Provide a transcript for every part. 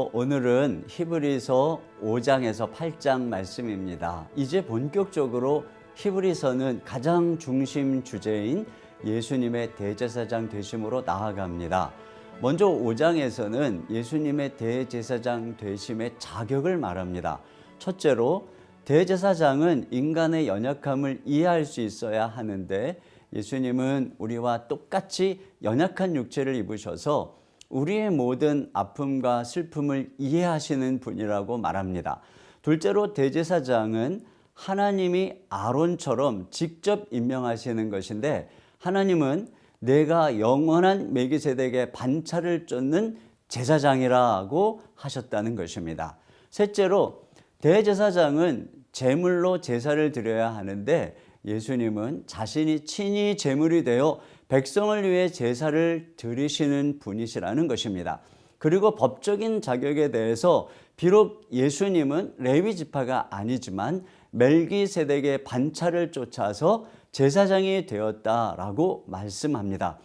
그래서 오늘은 히브리서 5장에서 8장 말씀입니다. 이제 본격적으로 히브리서는 가장 중심 주제인 예수님의 대제사장 되심으로 나아갑니다. 먼저 5장에서는 예수님의 대제사장 되심의 자격을 말합니다. 첫째로 대제사장은 인간의 연약함을 이해할 수 있어야 하는데 예수님은 우리와 똑같이 연약한 육체를 입으셔서 우리의 모든 아픔과 슬픔을 이해하시는 분이라고 말합니다. 둘째로 대제사장은 하나님이 아론처럼 직접 임명하시는 것인데 하나님은 내가 영원한 멜기세덱의 반차를 쫓는 제사장이라고 하셨다는 것입니다. 셋째로 대제사장은 제물로 제사를 드려야 하는데 예수님은 자신이 친히 제물이 되어 백성을 위해 제사를 드리시는 분이시라는 것입니다. 그리고 법적인 자격에 대해서 비록 예수님은 레위 지파가 아니지만 멜기세덱의 반차를 쫓아서 제사장이 되었다라고 말씀합니다.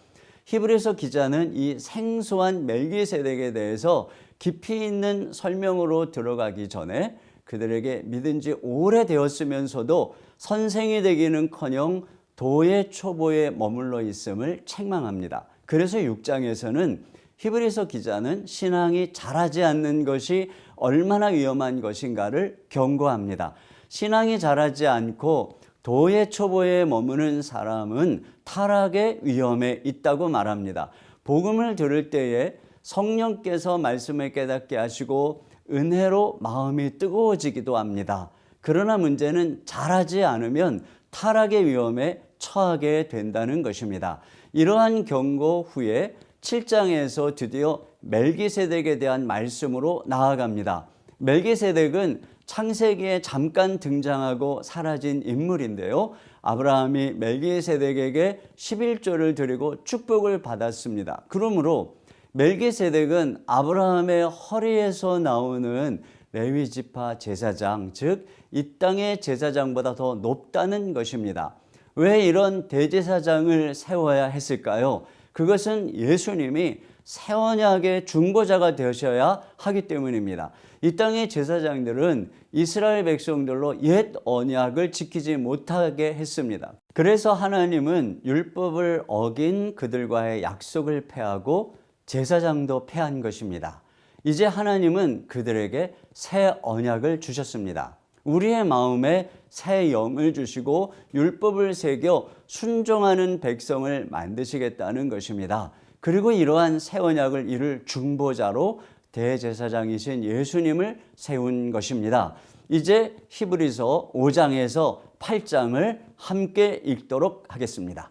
히브리서 기자는 이 생소한 멜기세덱에 대해서 깊이 있는 설명으로 들어가기 전에 그들에게 믿은 지 오래되었으면서도 선생이 되기는커녕 도의 초보에 머물러 있음을 책망합니다. 그래서 6장에서는 히브리서 기자는 신앙이 자라지 않는 것이 얼마나 위험한 것인가를 경고합니다. 신앙이 자라지 않고 도의 초보에 머무는 사람은 타락의 위험에 있다고 말합니다. 복음을 들을 때에 성령께서 말씀을 깨닫게 하시고 은혜로 마음이 뜨거워지기도 합니다. 그러나 문제는 자라지 않으면 타락의 위험에 처하게 된다는 것입니다. 이러한 경고 후에 7장에서 드디어 멜기세덱에 대한 말씀으로 나아갑니다. 멜기세덱은 창세기에 잠깐 등장하고 사라진 인물인데요. 아브라함이 멜기세덱에게 11조를 드리고 축복을 받았습니다. 그러므로 멜기세덱은 아브라함의 허리에서 나오는 레위 지파 제사장, 즉 이 땅의 제사장보다 더 높다는 것입니다. 왜 이런 대제사장을 세워야 했을까요? 그것은 예수님이 새 언약의 중보자가 되셔야 하기 때문입니다. 이 땅의 제사장들은 이스라엘 백성들로 옛 언약을 지키지 못하게 했습니다. 그래서 하나님은 율법을 어긴 그들과의 약속을 폐하고 제사장도 폐한 것입니다. 이제 하나님은 그들에게 새 언약을 주셨습니다. 우리의 마음에 새 영을 주시고 율법을 새겨 순종하는 백성을 만드시겠다는 것입니다. 그리고 이러한 새 언약을 이룰 중보자로 대제사장이신 예수님을 세운 것입니다. 이제 히브리서 5장에서 8장을 함께 읽도록 하겠습니다.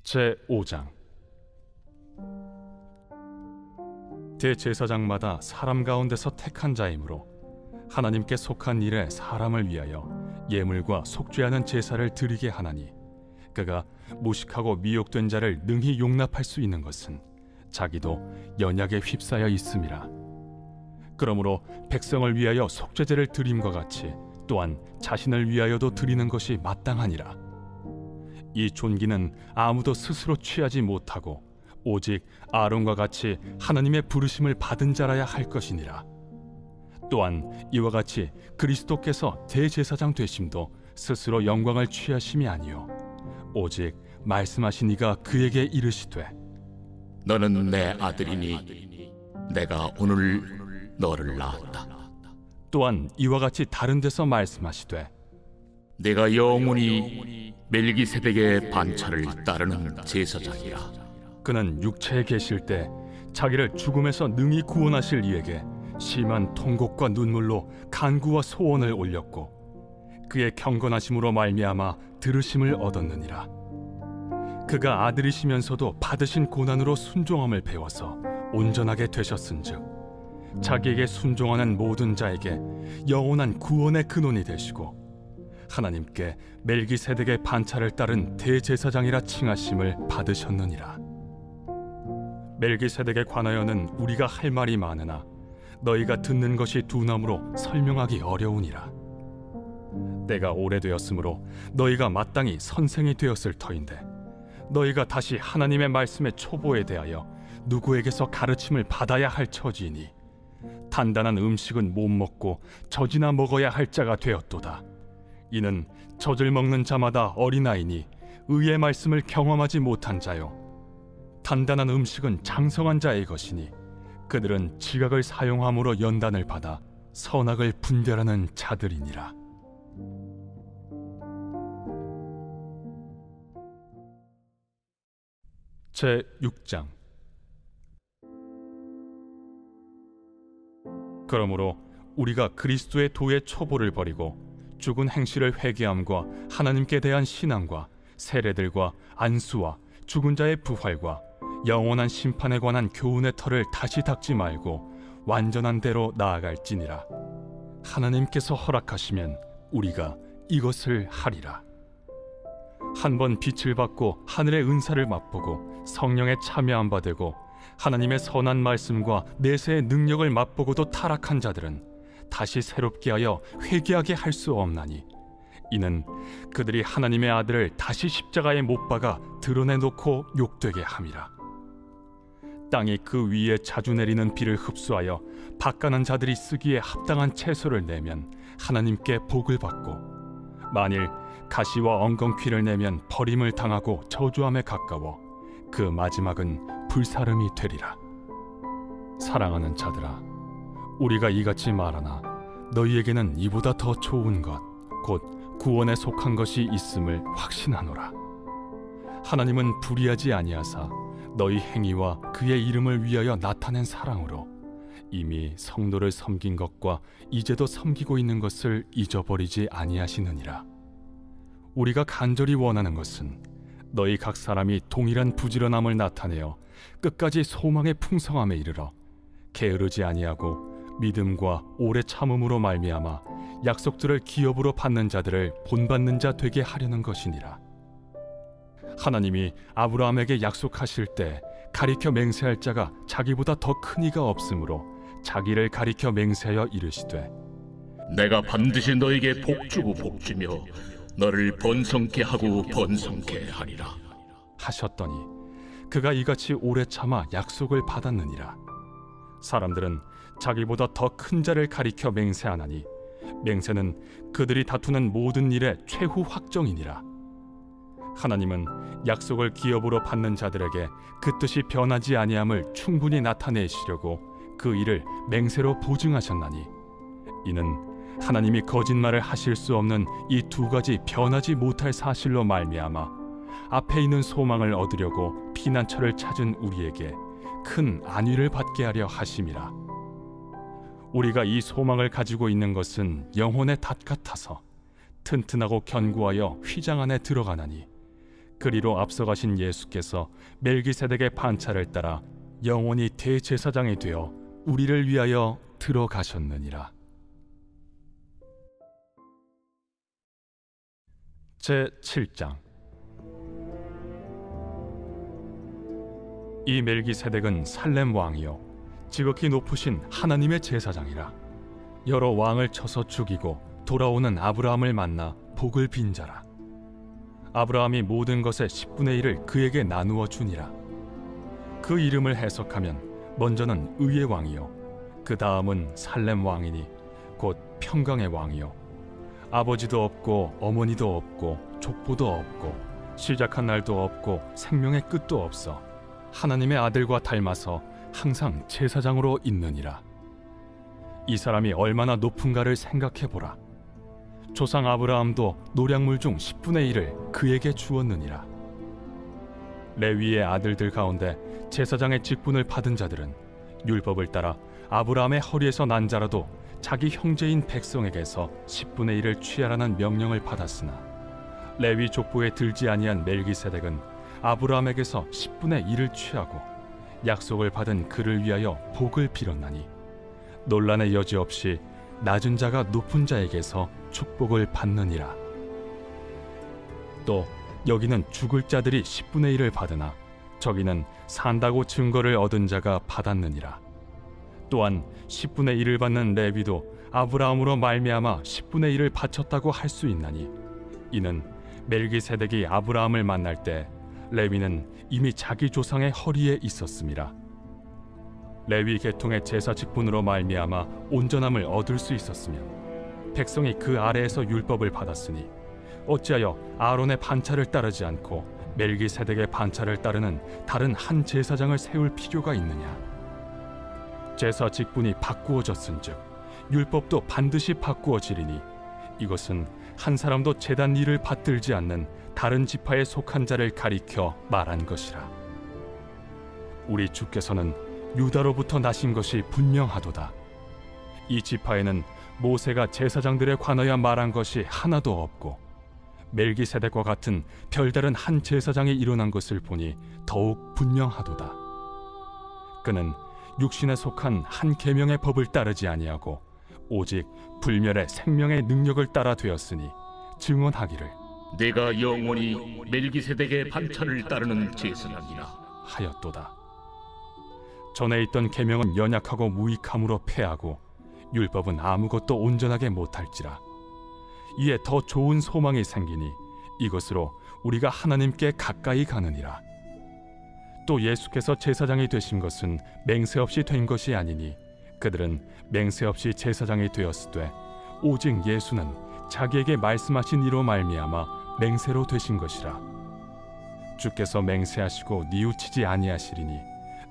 제5장 대제사장마다 사람 가운데서 택한 자이므로 하나님께 속한 일에 사람을 위하여 예물과 속죄하는 제사를 드리게 하나니 그가 무식하고 미혹된 자를 능히 용납할 수 있는 것은 자기도 연약에 휩싸여 있음이라. 그러므로 백성을 위하여 속죄제를 드림과 같이 또한 자신을 위하여도 드리는 것이 마땅하니라. 이 존귀는 아무도 스스로 취하지 못하고 오직 아론과 같이 하나님의 부르심을 받은 자라야 할 것이니라. 또한 이와 같이 그리스도께서 대제사장 되심도 스스로 영광을 취하심이 아니요 오직 말씀하신 이가 그에게 이르시되 너는 내 아들이니 내가 오늘 너를 낳았다. 또한 이와 같이 다른 데서 말씀하시되 내가 영원히 멜기세덱의 반차를 따르는 제사장이라. 그는 육체에 계실 때 자기를 죽음에서 능히 구원하실 이에게 심한 통곡과 눈물로 간구와 소원을 올렸고 그의 경건하심으로 말미암아 들으심을 얻었느니라. 그가 아들이시면서도 받으신 고난으로 순종함을 배워서 온전하게 되셨은즉 자기에게 순종하는 모든 자에게 영원한 구원의 근원이 되시고 하나님께 멜기세덱의 반차를 따른 대제사장이라 칭하심을 받으셨느니라. 멜기세덱에 관하여는 우리가 할 말이 많으나 너희가 듣는 것이 두나무로 설명하기 어려우니라. 때가 오래되었으므로 너희가 마땅히 선생이 되었을 터인데 너희가 다시 하나님의 말씀의 초보에 대하여 누구에게서 가르침을 받아야 할 처지이니 단단한 음식은 못 먹고 젖이나 먹어야 할 자가 되었도다. 이는 젖을 먹는 자마다 어린아이니 의의 말씀을 경험하지 못한 자요, 단단한 음식은 장성한 자의 것이니 그들은 지각을 사용함으로 연단을 받아 선악을 분별하는 자들이니라. 제 6장. 그러므로 우리가 그리스도의 도의 초보를 버리고 죽은 행실을 회개함과 하나님께 대한 신앙과 세례들과 안수와 죽은 자의 부활과 영원한 심판에 관한 교훈의 털을 다시 닦지 말고 완전한 대로 나아갈지니라. 하나님께서 허락하시면 우리가 이것을 하리라. 한번 빛을 받고 하늘의 은사를 맛보고 성령에 참여한 바 되고 하나님의 선한 말씀과 내세의 능력을 맛보고도 타락한 자들은 다시 새롭게 하여 회개하게 할 수 없나니, 이는 그들이 하나님의 아들을 다시 십자가에 못 박아 드러내놓고 욕되게 함이라. 땅이 그 위에 자주 내리는 비를 흡수하여 밭가는 자들이 쓰기에 합당한 채소를 내면 하나님께 복을 받고, 만일 가시와 엉겅퀴를 내면 버림을 당하고 저주함에 가까워 그 마지막은 불사름이 되리라. 사랑하는 자들아, 우리가 이같이 말하나 너희에게는 이보다 더 좋은 것, 곧 구원에 속한 것이 있음을 확신하노라. 하나님은 불의하지 아니하사 너희 행위와 그의 이름을 위하여 나타낸 사랑으로 이미 성도를 섬긴 것과 이제도 섬기고 있는 것을 잊어버리지 아니하시느니라. 우리가 간절히 원하는 것은 너희 각 사람이 동일한 부지런함을 나타내어 끝까지 소망의 풍성함에 이르러 게으르지 아니하고 믿음과 오래 참음으로 말미암아 약속들을 기업으로 받는 자들을 본받는 자 되게 하려는 것이니라. 하나님이 아브라함에게 약속하실 때 가리켜 맹세할 자가 자기보다 더 큰 이가 없으므로 자기를 가리켜 맹세하여 이르시되, 내가 반드시 너에게 복주고 복주며 너를 번성케 하고 번성케 하리라 하셨더니 그가 이같이 오래 참아 약속을 받았느니라. 사람들은 자기보다 더 큰 자를 가리켜 맹세하나니 맹세는 그들이 다투는 모든 일의 최후 확정이니라. 하나님은 약속을 기업으로 받는 자들에게 그 뜻이 변하지 아니함을 충분히 나타내시려고 그 일을 맹세로 보증하셨나니, 이는 하나님이 거짓말을 하실 수 없는 이 두 가지 변하지 못할 사실로 말미암아 앞에 있는 소망을 얻으려고 피난처를 찾은 우리에게 큰 안위를 받게 하려 하심이라. 우리가 이 소망을 가지고 있는 것은 영혼의 닷 같아서 튼튼하고 견고하여 휘장 안에 들어가나니, 그리로 앞서가신 예수께서 멜기세덱의 반차를 따라 영원히 대제사장이 되어 우리를 위하여 들어가셨느니라. 제 7장. 이 멜기세덱은 살렘 왕이요 지극히 높으신 하나님의 제사장이라. 여러 왕을 쳐서 죽이고 돌아오는 아브라함을 만나 복을 빈 자라. 아브라함이 모든 것의 10분의 1을 그에게 나누어 주니라. 그 이름을 해석하면 먼저는 의의 왕이요 그 다음은 살렘 왕이니 곧 평강의 왕이요 아버지도 없고 어머니도 없고 족보도 없고 시작한 날도 없고 생명의 끝도 없어 하나님의 아들과 닮아서 항상 제사장으로 있느니라. 이 사람이 얼마나 높은가를 생각해보라. 조상 아브라함도 노량물 중 10분의 1을 그에게 주었느니라. 레위의 아들들 가운데 제사장의 직분을 받은 자들은 율법을 따라 아브라함의 허리에서 난 자라도 자기 형제인 백성에게서 10분의 1을 취하라는 명령을 받았으나, 레위 족보에 들지 아니한 멜기세덱은 아브라함에게서 10분의 1을 취하고 약속을 받은 그를 위하여 복을 빌었나니, 논란의 여지 없이 낮은 자가 높은 자에게서 축복을 받느니라. 또 여기는 죽을 자들이 10분의 1을 받으나 저기는 산다고 증거를 얻은 자가 받았느니라. 또한 10분의 1을 받는 레위도 아브라함으로 말미암아 10분의 1을 바쳤다고 할 수 있나니, 이는 멜기세덱이 아브라함을 만날 때 레위는 이미 자기 조상의 허리에 있었음이라. 레위 계통의 제사 직분으로 말미암아 온전함을 얻을 수 있었으며 백성이 그 아래에서 율법을 받았으니 어찌하여 아론의 반차를 따르지 않고 멜기세덱의 반차를 따르는 다른 한 제사장을 세울 필요가 있느냐? 제사 직분이 바꾸어졌은즉 율법도 반드시 바꾸어지리니 이것은 한 사람도 제단 일을 받들지 않는 다른 지파에 속한 자를 가리켜 말한 것이라. 우리 주께서는 유다로부터 나신 것이 분명하도다. 이 지파에는 모세가 제사장들에 관하여 말한 것이 하나도 없고 멜기세덱과 같은 별다른 한 제사장이 일어난 것을 보니 더욱 분명하도다. 그는 육신에 속한 한 계명의 법을 따르지 아니하고 오직 불멸의 생명의 능력을 따라 되었으니 증언하기를 내가 영원히 멜기세덱의 반차를 따르는 제사장이라 하였도다. 전에 있던 계명은 연약하고 무익함으로 패하고 율법은 아무것도 온전하게 못할지라. 이에 더 좋은 소망이 생기니 이것으로 우리가 하나님께 가까이 가느니라. 또 예수께서 제사장이 되신 것은 맹세 없이 된 것이 아니니 그들은 맹세 없이 제사장이 되었으되 오직 예수는 자기에게 말씀하신 이로 말미암아 맹세로 되신 것이라. 주께서 맹세하시고 뉘우치지 아니하시리니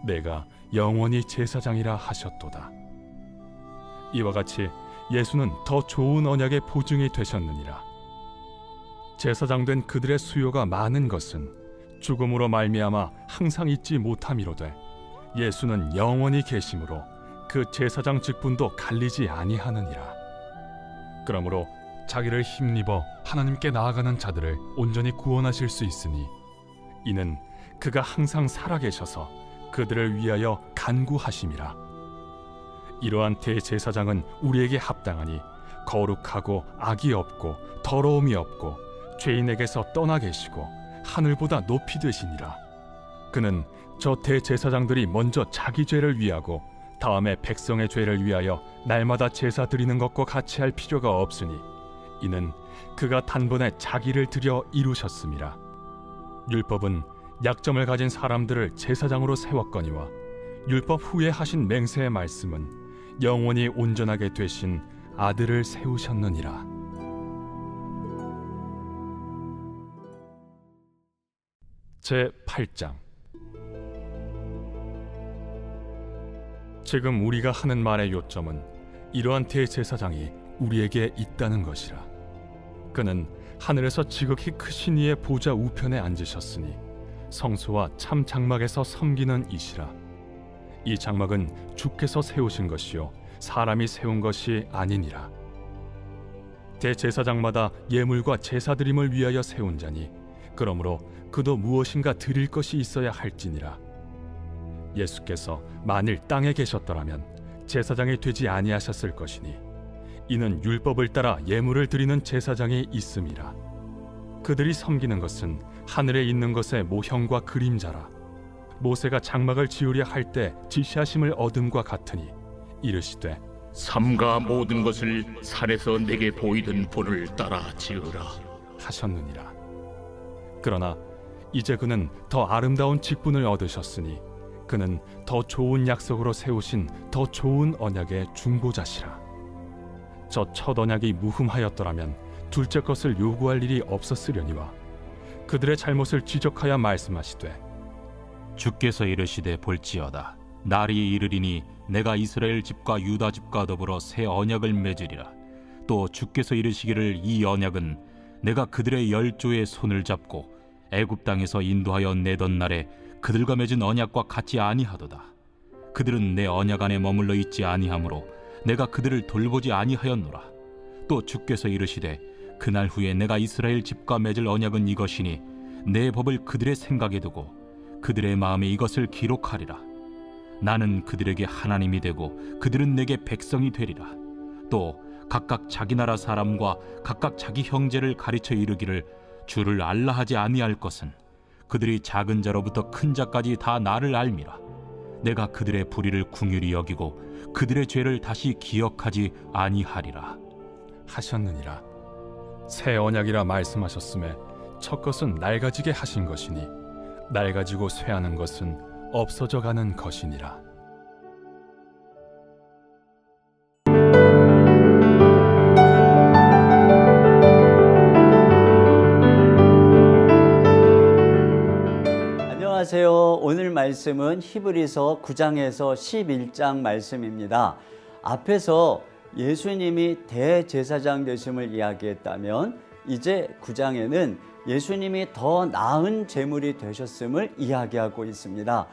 내가 영원히 제사장이라 하셨도다. 이와 같이 예수는 더 좋은 언약의 보증이 되셨느니라. 제사장 된 그들의 수요가 많은 것은 죽음으로 말미암아 항상 잊지 못함이로되 예수는 영원히 계심으로 그 제사장 직분도 갈리지 아니하느니라. 그러므로 자기를 힘입어 하나님께 나아가는 자들을 온전히 구원하실 수 있으니 이는 그가 항상 살아계셔서 그들을 위하여 간구하심이라. 이러한 대제사장은 우리에게 합당하니 거룩하고 악이 없고 더러움이 없고 죄인에게서 떠나 계시고 하늘보다 높이 되시니라. 그는 저 대제사장들이 먼저 자기 죄를 위하고 다음에 백성의 죄를 위하여 날마다 제사 드리는 것과 같이 할 필요가 없으니 이는 그가 단번에 자기를 드려 이루셨음이라. 율법은 약점을 가진 사람들을 제사장으로 세웠거니와 율법 후에 하신 맹세의 말씀은 영원히 온전하게 되신 아들을 세우셨느니라. 제 8장. 지금 우리가 하는 말의 요점은 이러한 대제사장이 우리에게 있다는 것이라. 그는 하늘에서 지극히 크신 이의 보좌 우편에 앉으셨으니 성소와 참 장막에서 섬기는 이시라. 이 장막은 주께서 세우신 것이요 사람이 세운 것이 아니니라. 대제사장마다 예물과 제사드림을 위하여 세운 자니 그러므로 그도 무엇인가 드릴 것이 있어야 할지니라. 예수께서 만일 땅에 계셨더라면 제사장이 되지 아니하셨을 것이니 이는 율법을 따라 예물을 드리는 제사장이 있음이라. 그들이 섬기는 것은 하늘에 있는 것의 모형과 그림자라. 모세가 장막을 지으려 할 때 지시하심을 얻음과 같으니 이르시되 삼가 모든 것을 산에서 내게 보이던 본을 따라 지으라 하셨느니라. 그러나 이제 그는 더 아름다운 직분을 얻으셨으니 그는 더 좋은 약속으로 세우신 더 좋은 언약의 중보자시라. 저 첫 언약이 무흠하였더라면 둘째 것을 요구할 일이 없었으려니와 그들의 잘못을 지적하여 말씀하시되 주께서 이르시되 볼지어다 날이 이르리니 내가 이스라엘 집과 유다 집과 더불어 새 언약을 맺으리라. 또 주께서 이르시기를 이 언약은 내가 그들의 열조의 손을 잡고 애굽 땅에서 인도하여 내던 날에 그들과 맺은 언약과 같지 아니하도다. 그들은 내 언약 안에 머물러 있지 아니하므로 내가 그들을 돌보지 아니하였노라. 또 주께서 이르시되 그날 후에 내가 이스라엘 집과 맺을 언약은 이것이니 내 법을 그들의 생각에 두고 그들의 마음에 이것을 기록하리라. 나는 그들에게 하나님이 되고 그들은 내게 백성이 되리라. 또 각각 자기 나라 사람과 각각 자기 형제를 가르쳐 이르기를 주를 알라 하지 아니할 것은 그들이 작은 자로부터 큰 자까지 다 나를 알미라. 내가 그들의 불의를 궁휼히 여기고 그들의 죄를 다시 기억하지 아니하리라 하셨느니라. 새 언약이라 말씀하셨음에 첫 것은 낡아지게 하신 것이니 낡아지고 쇠하는 것은 없어져 가는 것이니라. 안녕하세요. 오늘 말씀은 히브리서 9장에서 11장 말씀입니다. 앞에서 예수님이 대제사장 되심을 이야기했다면 이제 9장에는 예수님이 더 나은 제물이 되셨음을 이야기하고 있습니다.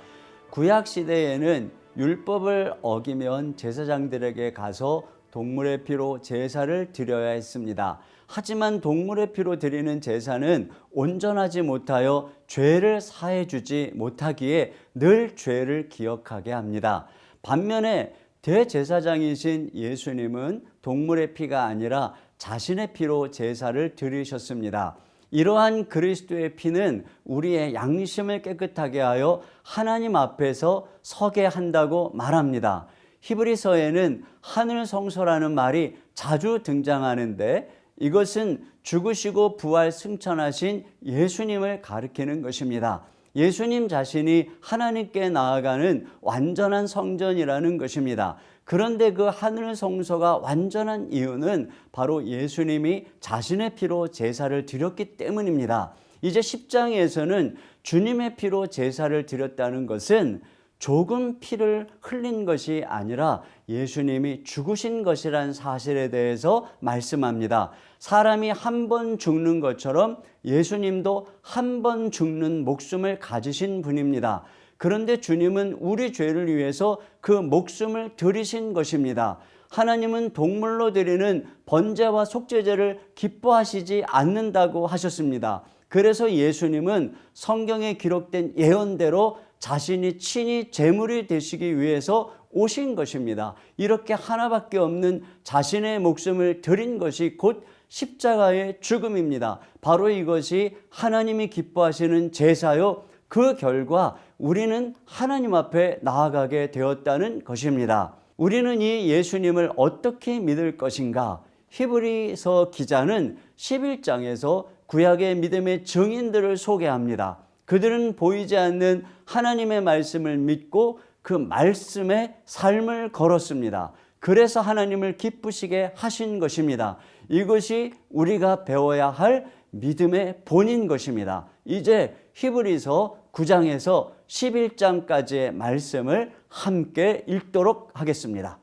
구약 시대에는 율법을 어기면 제사장들에게 가서 동물의 피로 제사를 드려야 했습니다. 하지만 동물의 피로 드리는 제사는 온전하지 못하여 죄를 사해 주지 못하기에 늘 죄를 기억하게 합니다. 반면에 대제사장이신 예수님은 동물의 피가 아니라 자신의 피로 제사를 드리셨습니다. 이러한 그리스도의 피는 우리의 양심을 깨끗하게 하여 하나님 앞에서 서게 한다고 말합니다. 히브리서에는 하늘 성소라는 말이 자주 등장하는데 이것은 죽으시고 부활 승천하신 예수님을 가리키는 것입니다. 예수님 자신이 하나님께 나아가는 완전한 성전이라는 것입니다. 그런데 그 하늘 성소가 완전한 이유는 바로 예수님이 자신의 피로 제사를 드렸기 때문입니다. 이제 10장에서는 주님의 피로 제사를 드렸다는 것은 조금 피를 흘린 것이 아니라 예수님이 죽으신 것이란 사실에 대해서 말씀합니다. 사람이 한 번 죽는 것처럼 예수님도 한 번 죽는 목숨을 가지신 분입니다. 그런데 주님은 우리 죄를 위해서 그 목숨을 드리신 것입니다. 하나님은 동물로 드리는 번제와 속죄제를 기뻐하시지 않는다고 하셨습니다. 그래서 예수님은 성경에 기록된 예언대로 자신이 친히 제물이 되시기 위해서 오신 것입니다. 이렇게 하나밖에 없는 자신의 목숨을 드린 것이 곧 십자가의 죽음입니다. 바로 이것이 하나님이 기뻐하시는 제사요, 그 결과 우리는 하나님 앞에 나아가게 되었다는 것입니다. 우리는 이 예수님을 어떻게 믿을 것인가? 히브리서 기자는 11장에서 구약의 믿음의 증인들을 소개합니다. 그들은 보이지 않는 하나님의 말씀을 믿고 그 말씀에 삶을 걸었습니다. 그래서 하나님을 기쁘시게 하신 것입니다. 이것이 우리가 배워야 할 믿음의 본인 것입니다. 이제 히브리서 9장에서 11장까지의 말씀을 함께 읽도록 하겠습니다.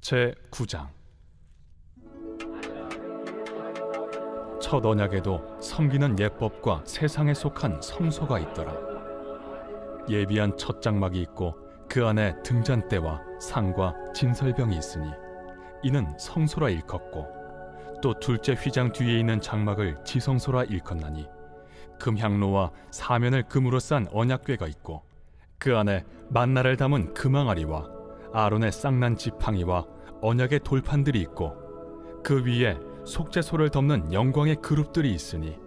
제9장. 첫 언약에도 섬기는 예법과 세상에 속한 성소가 있더라. 예비한 첫 장막이 있고 그 안에 등잔대와 상과 진설병이 있으니 이는 성소라 일컫고, 또 둘째 휘장 뒤에 있는 장막을 지성소라 일컫나니 금향로와 사면을 금으로 싼 언약궤가 있고 그 안에 만나를 담은 금항아리와 아론의 쌍난 지팡이와 언약의 돌판들이 있고 그 위에 속죄소를 덮는 영광의 그룹들이 있으니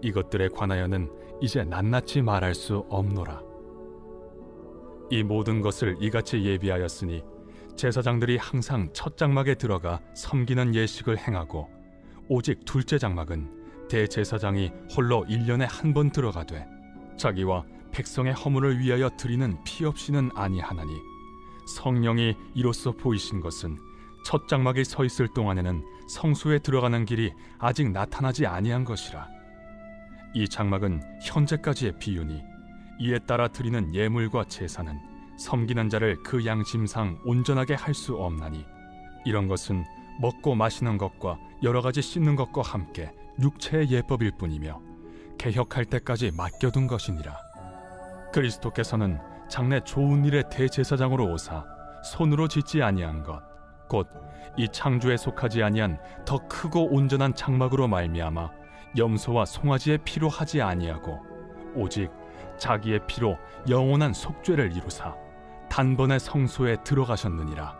이것들에 관하여는 이제 낱낱이 말할 수 없노라. 이 모든 것을 이같이 예비하였으니 제사장들이 항상 첫 장막에 들어가 섬기는 예식을 행하고 오직 둘째 장막은 대제사장이 홀로 1년에 한 번 들어가되 자기와 백성의 허물을 위하여 드리는 피 없이는 아니하나니 성령이 이로써 보이신 것은 첫 장막에 서 있을 동안에는 성소에 들어가는 길이 아직 나타나지 아니한 것이라. 이 장막은 현재까지의 비유니 이에 따라 드리는 예물과 제사는 섬기는 자를 그 양심상 온전하게 할 수 없나니 이런 것은 먹고 마시는 것과 여러 가지 씻는 것과 함께 육체의 예법일 뿐이며 개혁할 때까지 맡겨둔 것이니라. 그리스도께서는 장래 좋은 일의 대제사장으로 오사 손으로 짓지 아니한 것 곧 이 창조에 속하지 아니한 더 크고 온전한 장막으로 말미암아 염소와 송아지의 피로 하지 아니하고 오직 자기의 피로 영원한 속죄를 이루사 단번에 성소에 들어가셨느니라.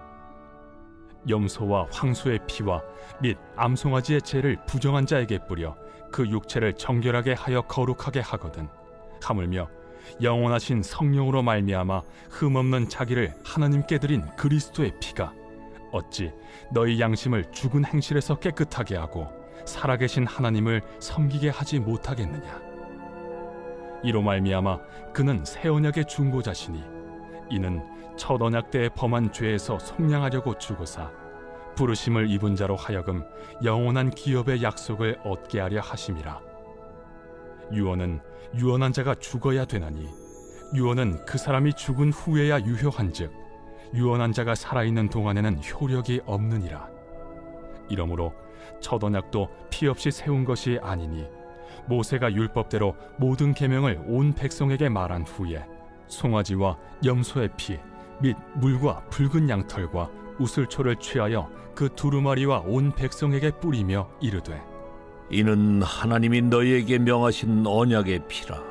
염소와 황소의 피와 및 암송아지의 죄를 부정한 자에게 뿌려 그 육체를 정결하게 하여 거룩하게 하거든 하물며 영원하신 성령으로 말미암아 흠없는 자기를 하나님께 드린 그리스도의 피가 어찌 너희 양심을 죽은 행실에서 깨끗하게 하고 살아계신 하나님을 섬기게 하지 못하겠느냐. 이로 말미암아 그는 새 언약의 중보자시니 이는 첫 언약 때에 범한 죄에서 속량하려고 죽으사 부르심을 입은 자로 하여금 영원한 기업의 약속을 얻게 하려 하심이라. 유언은 유언한 자가 죽어야 되나니 유언은 그 사람이 죽은 후에야 유효한즉 유언한 자가 살아있는 동안에는 효력이 없느니라. 이러므로 첫 언약도 피 없이 세운 것이 아니니 모세가 율법대로 모든 계명을 온 백성에게 말한 후에 송아지와 염소의 피 및 물과 붉은 양털과 우슬초를 취하여 그 두루마리와 온 백성에게 뿌리며 이르되 이는 하나님이 너희에게 명하신 언약의 피라.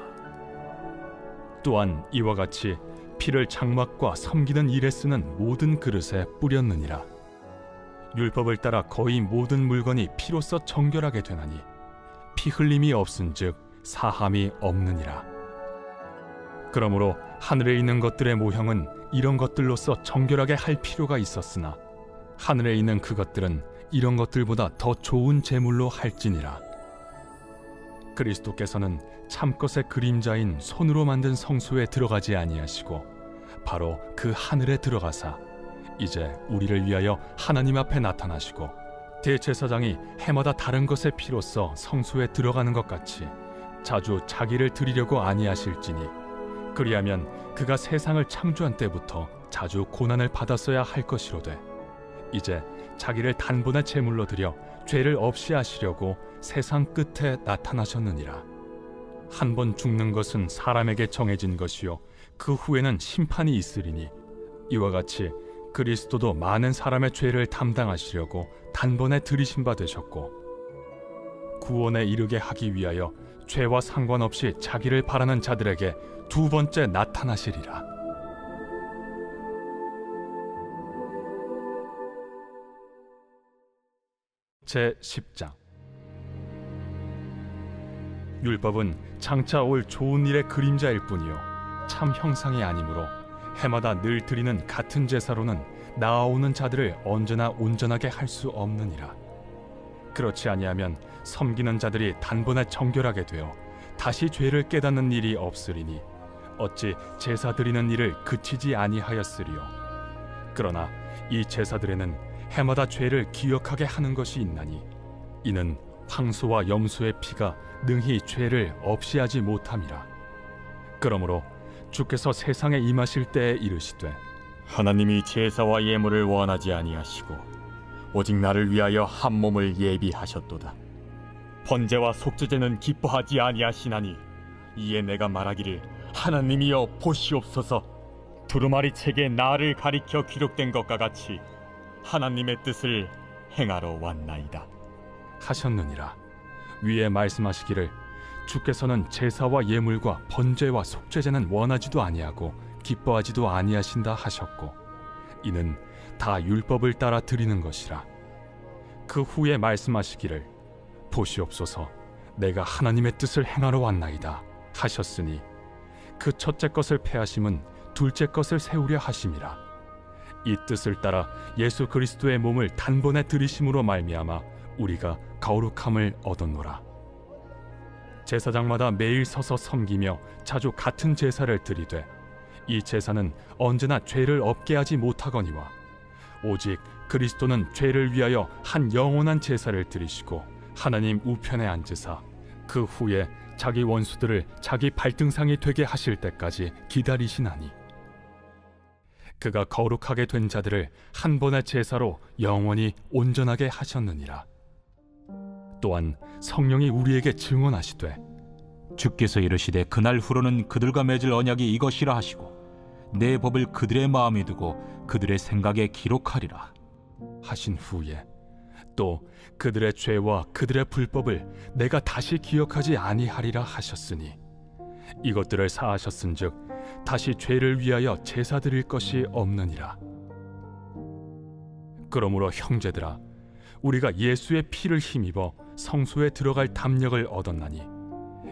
또한 이와 같이 피를 장막과 섬기는 일에 쓰는 모든 그릇에 뿌렸느니라. 율법을 따라 거의 모든 물건이 피로써 정결하게 되나니 피 흘림이 없은즉 사함이 없느니라. 그러므로 하늘에 있는 것들의 모형은 이런 것들로서 정결하게 할 필요가 있었으나 하늘에 있는 그것들은 이런 것들보다 더 좋은 제물로 할지니라. 그리스도께서는 참것의 그림자인 손으로 만든 성소에 들어가지 아니하시고 바로 그 하늘에 들어가사 이제 우리를 위하여 하나님 앞에 나타나시고 대제사장이 해마다 다른 것의 피로써 성소에 들어가는 것 같이 자주 자기를 드리려고 아니하실지니 그리하면 그가 세상을 창조한 때부터 자주 고난을 받았어야 할 것이로되 이제 자기를 단번에 제물로 드려 죄를 없이 하시려고 세상 끝에 나타나셨느니라. 한 번 죽는 것은 사람에게 정해진 것이요 그 후에는 심판이 있으리니 이와 같이 그리스도도 많은 사람의 죄를 담당하시려고 단번에 들이신 바 되셨고 구원에 이르게 하기 위하여 죄와 상관없이 자기를 바라는 자들에게 두 번째 나타나시리라. 제10장 율법은 장차 올 좋은 일의 그림자일 뿐이요 참 형상이 아니므로 해마다 늘 드리는 같은 제사로는 나아오는 자들을 언제나 온전하게 할 수 없느니라. 그렇지 아니하면 섬기는 자들이 단번에 정결하게 되어 다시 죄를 깨닫는 일이 없으리니 어찌 제사 드리는 일을 그치지 아니하였으리요. 그러나 이 제사들에는 해마다 죄를 기억하게 하는 것이 있나니 이는 황소와 염소의 피가 능히 죄를 없이 하지 못함이라. 그러므로 주께서 세상에 임하실 때에 이르시되 하나님이 제사와 예물을 원하지 아니하시고 오직 나를 위하여 한 몸을 예비하셨도다. 번제와 속죄제는 기뻐하지 아니하시나니 이에 내가 말하기를 하나님이여 보시옵소서. 두루마리 책에 나를 가리켜 기록된 것과 같이 하나님의 뜻을 행하러 왔나이다 하셨느니라. 위에 말씀하시기를 주께서는 제사와 예물과 번제와 속죄제는 원하지도 아니하고 기뻐하지도 아니하신다 하셨고 이는 다 율법을 따라 드리는 것이라. 그 후에 말씀하시기를 보시옵소서 내가 하나님의 뜻을 행하러 왔나이다 하셨으니 그 첫째 것을 패하심은 둘째 것을 세우려 하심이라. 이 뜻을 따라 예수 그리스도의 몸을 단번에 들이심으로 말미암아 우리가 거룩함을 얻었노라. 제사장마다 매일 서서 섬기며 자주 같은 제사를 드리되 이 제사는 언제나 죄를 없게 하지 못하거니와 오직 그리스도는 죄를 위하여 한 영원한 제사를 드리시고 하나님 우편에 앉으사 그 후에 자기 원수들을 자기 발등상이 되게 하실 때까지 기다리시나니 그가 거룩하게 된 자들을 한 번의 제사로 영원히 온전하게 하셨느니라. 또한 성령이 우리에게 증언하시되 주께서 이르시되 그날 후로는 그들과 맺을 언약이 이것이라 하시고 내 법을 그들의 마음에 두고 그들의 생각에 기록하리라 하신 후에 또 그들의 죄와 그들의 불법을 내가 다시 기억하지 아니하리라 하셨으니 이것들을 사하셨은즉 다시 죄를 위하여 제사 드릴 것이 없느니라. 그러므로 형제들아 우리가 예수의 피를 힘입어 성소에 들어갈 담력을 얻었나니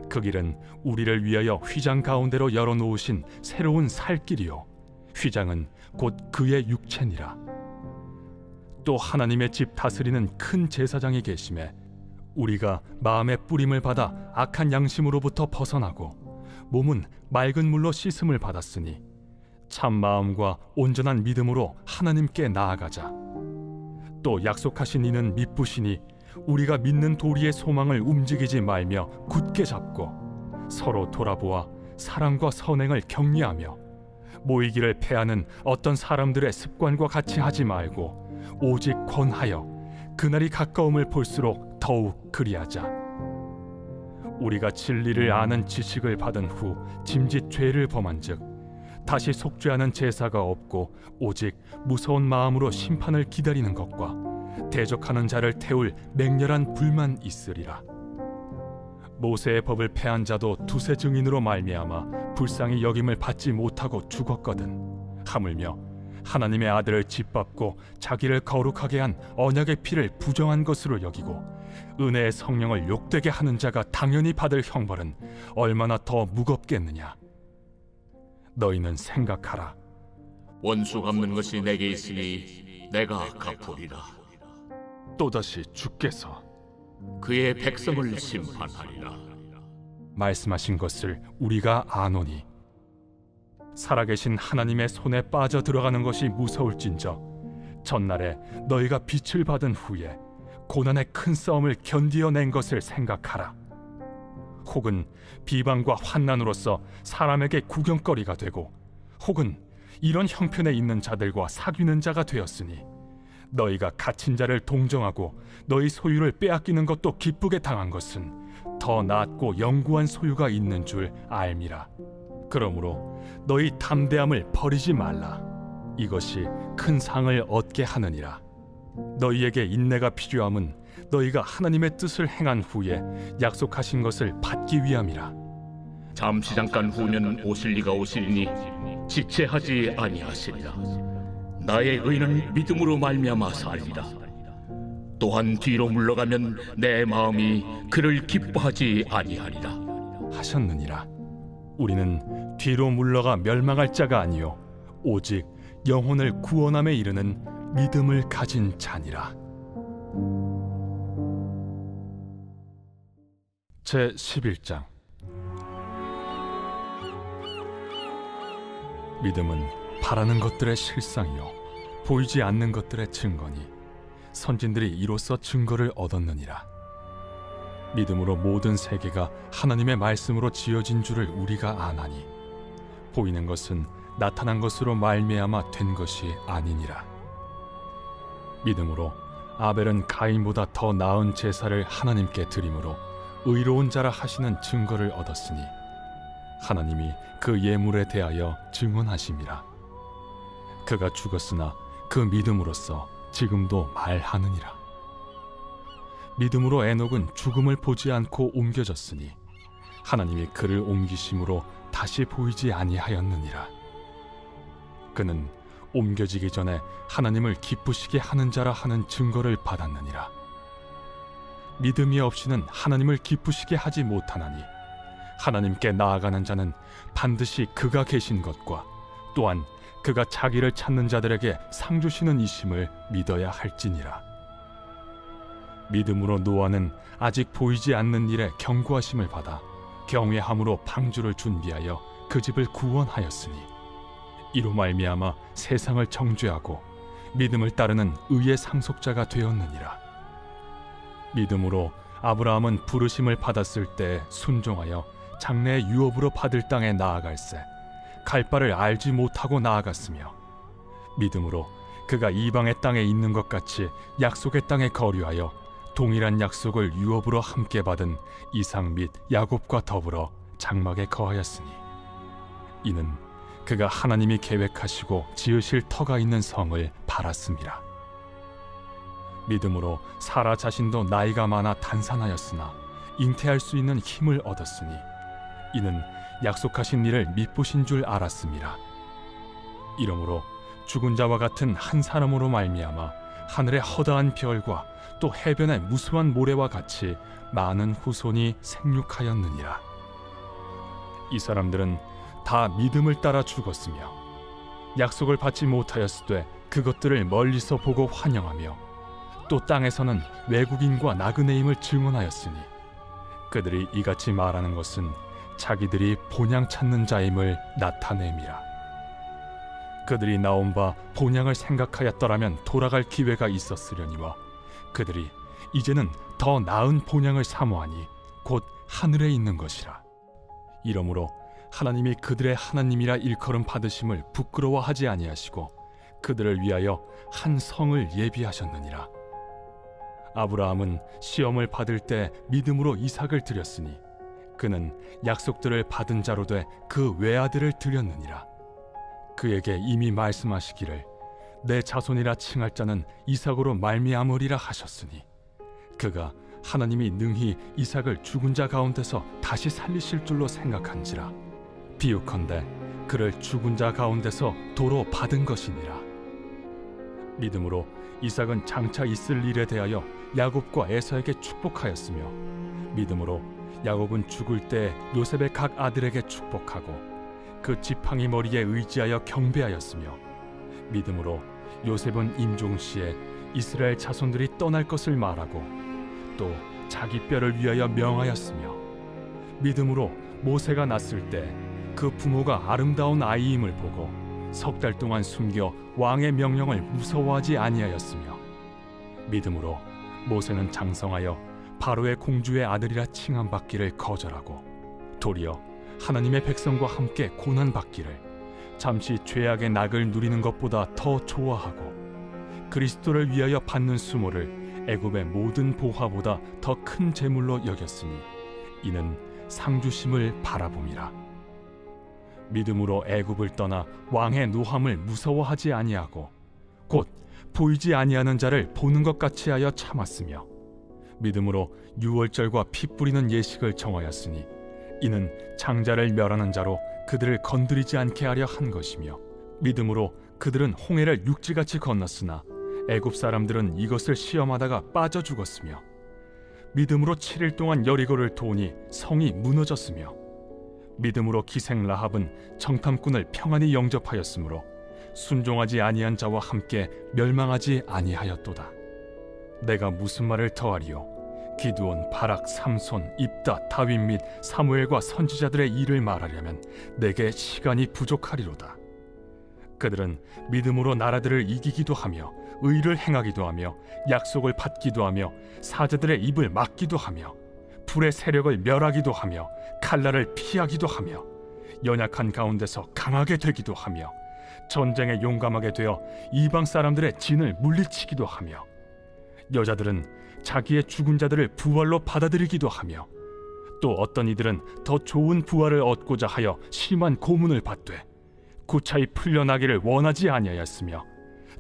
그 길은 우리를 위하여 휘장 가운데로 열어놓으신 새로운 살 길이요 휘장은 곧 그의 육체니라. 또 하나님의 집 다스리는 큰 제사장이 계심에 우리가 마음의 뿌림을 받아 악한 양심으로부터 벗어나고 몸은 맑은 물로 씻음을 받았으니 참 마음과 온전한 믿음으로 하나님께 나아가자. 또 약속하신 이는 미쁘시니 우리가 믿는 도리의 소망을 움직이지 말며 굳게 잡고 서로 돌아보아 사랑과 선행을 격리하며 모이기를 패하는 어떤 사람들의 습관과 같이 하지 말고 오직 권하여 그날이 가까움을 볼수록 더욱 그리하자. 우리가 진리를 아는 지식을 받은 후 짐짓 죄를 범한즉 다시 속죄하는 제사가 없고 오직 무서운 마음으로 심판을 기다리는 것과 대적하는 자를 태울 맹렬한 불만 있으리라. 모세의 법을 패한 자도 두세 증인으로 말미암아 불쌍히 여김을 받지 못하고 죽었거든. 하물며 하나님의 아들을 짓밟고 자기를 거룩하게 한 언약의 피를 부정한 것으로 여기고 은혜의 성령을 욕되게 하는 자가 당연히 받을 형벌은 얼마나 더 무겁겠느냐. 너희는 생각하라. 원수 갚는 것이 내게 있으니 내가 갚으리라. 또다시 주께서 그의 백성을 심판하리라. 말씀하신 것을 우리가 아노니 살아계신 하나님의 손에 빠져 들어가는 것이 무서울진저 전날에 너희가 빛을 받은 후에 고난의 큰 싸움을 견디어낸 것을 생각하라. 혹은 비방과 환난으로서 사람에게 구경거리가 되고 혹은 이런 형편에 있는 자들과 사귀는 자가 되었으니 너희가 갇힌 자를 동정하고 너희 소유를 빼앗기는 것도 기쁘게 당한 것은 더 낫고 영구한 소유가 있는 줄 알미라. 그러므로 너희 담대함을 버리지 말라. 이것이 큰 상을 얻게 하느니라. 너희에게 인내가 필요함은 너희가 하나님의 뜻을 행한 후에 약속하신 것을 받기 위함이라. 잠시 잠깐 후면 오실 이가 오시리니 지체하지 아니하시리라. 나의 의는 믿음으로 말미암아 살리라. 또한 뒤로 물러가면 내 마음이 그를 기뻐하지 아니하리라 하셨느니라. 우리는 뒤로 물러가 멸망할 자가 아니요 오직 영혼을 구원함에 이르는 믿음을 가진 자니라. 제 11장. 믿음은 바라는 것들의 실상이요 보이지 않는 것들의 증거니 선진들이 이로써 증거를 얻었느니라. 믿음으로 모든 세계가 하나님의 말씀으로 지어진 줄을 우리가 아나니 보이는 것은 나타난 것으로 말미암아 된 것이 아니니라. 믿음으로 아벨은 가인보다 더 나은 제사를 하나님께 드림으로 의로운 자라 하시는 증거를 얻었으니 하나님이 그 예물에 대하여 증언하심이라. 그가 죽었으나 그 믿음으로써 지금도 말하느니라. 믿음으로 에녹은 죽음을 보지 않고 옮겨졌으니 하나님이 그를 옮기심으로 다시 보이지 아니하였느니라. 그는 옮겨지기 전에 하나님을 기쁘시게 하는 자라 하는 증거를 받았느니라. 믿음이 없이는 하나님을 기쁘시게 하지 못하나니 하나님께 나아가는 자는 반드시 그가 계신 것과 또한 그가 자기를 찾는 자들에게 상 주시는 이심을 믿어야 할지니라. 믿음으로 노아는 아직 보이지 않는 일에 경고하심을 받아 경외함으로 방주를 준비하여 그 집을 구원하였으니 이로 말미암아 세상을 정죄하고 믿음을 따르는 의의 상속자가 되었느니라. 믿음으로 아브라함은 부르심을 받았을 때 순종하여 장래의 유업으로 받을 땅에 나아갈새 갈 바를 알지 못하고 나아갔으며 믿음으로 그가 이방의 땅에 있는 것 같이 약속의 땅에 거류하여 동일한 약속을 유업으로 함께 받은 이삭 및 야곱과 더불어 장막에 거하였으니 이는 그가 하나님이 계획하시고 지으실 터가 있는 성을 바랐음이라. 믿음으로 사라 자신도 나이가 많아 단산하였으나 잉태할 수 있는 힘을 얻었으니 이는 약속하신 일을 미쁘신 줄 알았음이라. 이러므로 죽은 자와 같은 한 사람으로 말미암아 하늘의 허다한 별과 또 해변의 무수한 모래와 같이 많은 후손이 생육하였느니라. 이 사람들은 다 믿음을 따라 죽었으며 약속을 받지 못하였으되 그것들을 멀리서 보고 환영하며 또 땅에서는 외국인과 나그네임을 증언하였으니 그들이 이같이 말하는 것은 자기들이 본향 찾는 자임을 나타냄이라. 그들이 나온 바 본향을 생각하였더라면 돌아갈 기회가 있었으려니와 그들이 이제는 더 나은 본향을 사모하니 곧 하늘에 있는 것이라. 이러므로 하나님이 그들의 하나님이라 일컬음 받으심을 부끄러워하지 아니하시고 그들을 위하여 한 성을 예비하셨느니라. 아브라함은 시험을 받을 때 믿음으로 이삭을 드렸으니 그는 약속들을 받은 자로 돼 그 외아들을 드렸느니라. 그에게 이미 말씀하시기를 내 자손이라 칭할 자는 이삭으로 말미암으리라 하셨으니 그가 하나님이 능히 이삭을 죽은 자 가운데서 다시 살리실 줄로 생각한지라. 비유컨대 그를 죽은 자 가운데서 도로 받은 것이니라. 믿음으로 이삭은 장차 있을 일에 대하여 야곱과 에서에게 축복하였으며 믿음으로 야곱은 죽을 때 요셉의 각 아들에게 축복하고 그 지팡이 머리에 의지하여 경배하였으며 믿음으로 요셉은 임종시에 이스라엘 자손들이 떠날 것을 말하고 또 자기 뼈를 위하여 명하였으며 믿음으로 모세가 낳았을 때 그 부모가 아름다운 아이임을 보고 석 달 동안 숨겨 왕의 명령을 무서워하지 아니하였으며 믿음으로 모세는 장성하여 바로의 공주의 아들이라 칭함받기를 거절하고 도리어 하나님의 백성과 함께 고난받기를 잠시 죄악의 낙을 누리는 것보다 더 좋아하고 그리스도를 위하여 받는 수모를 애굽의 모든 보화보다 더 큰 재물로 여겼으니 이는 상주심을 바라봄이라. 믿음으로 애굽을 떠나 왕의 노함을 무서워하지 아니하고 곧 보이지 아니하는 자를 보는 것 같이 하여 참았으며 믿음으로 유월절과 피 뿌리는 예식을 정하였으니 이는 장자를 멸하는 자로 그들을 건드리지 않게 하려 한 것이며 믿음으로 그들은 홍해를 육지같이 건넜으나 애굽 사람들은 이것을 시험하다가 빠져 죽었으며 믿음으로 7일 동안 여리고를 도우니 성이 무너졌으며 믿음으로 기생 라합은 정탐꾼을 평안히 영접하였으므로 순종하지 아니한 자와 함께 멸망하지 아니하였도다. 내가 무슨 말을 더하리요? 기드온, 바락, 삼손, 입다, 다윗 및 사무엘과 선지자들의 일을 말하려면 내게 시간이 부족하리로다. 그들은 믿음으로 나라들을 이기기도 하며 의를 행하기도 하며 약속을 받기도 하며 사자들의 입을 막기도 하며 불의 세력을 멸하기도 하며 칼날을 피하기도 하며 연약한 가운데서 강하게 되기도 하며 전쟁에 용감하게 되어 이방 사람들의 진을 물리치기도 하며 여자들은 자기의 죽은 자들을 부활로 받아들이기도 하며 또 어떤 이들은 더 좋은 부활을 얻고자 하여 심한 고문을 받되 구차히 풀려나기를 원하지 아니하였으며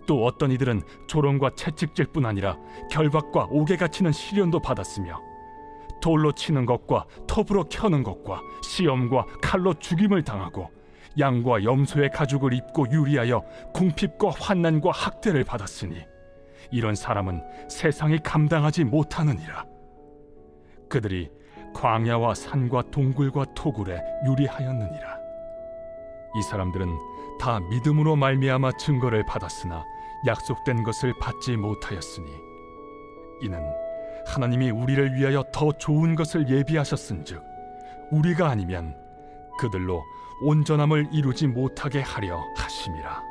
또 어떤 이들은 조롱과 채찍질 뿐 아니라 결박과 옥에 갇히는 시련도 받았으며 돌로 치는 것과 톱으로 켜는 것과 시험과 칼로 죽임을 당하고 양과 염소의 가죽을 입고 유리하여 궁핍과 환난과 학대를 받았으니 이런 사람은 세상이 감당하지 못하느니라. 그들이 광야와 산과 동굴과 토굴에 유리하였느니라. 이 사람들은 다 믿음으로 말미암아 증거를 받았으나 약속된 것을 받지 못하였으니 이는 하나님이 우리를 위하여 더 좋은 것을 예비하셨은즉 우리가 아니면 그들로 온전함을 이루지 못하게 하려 하심이라.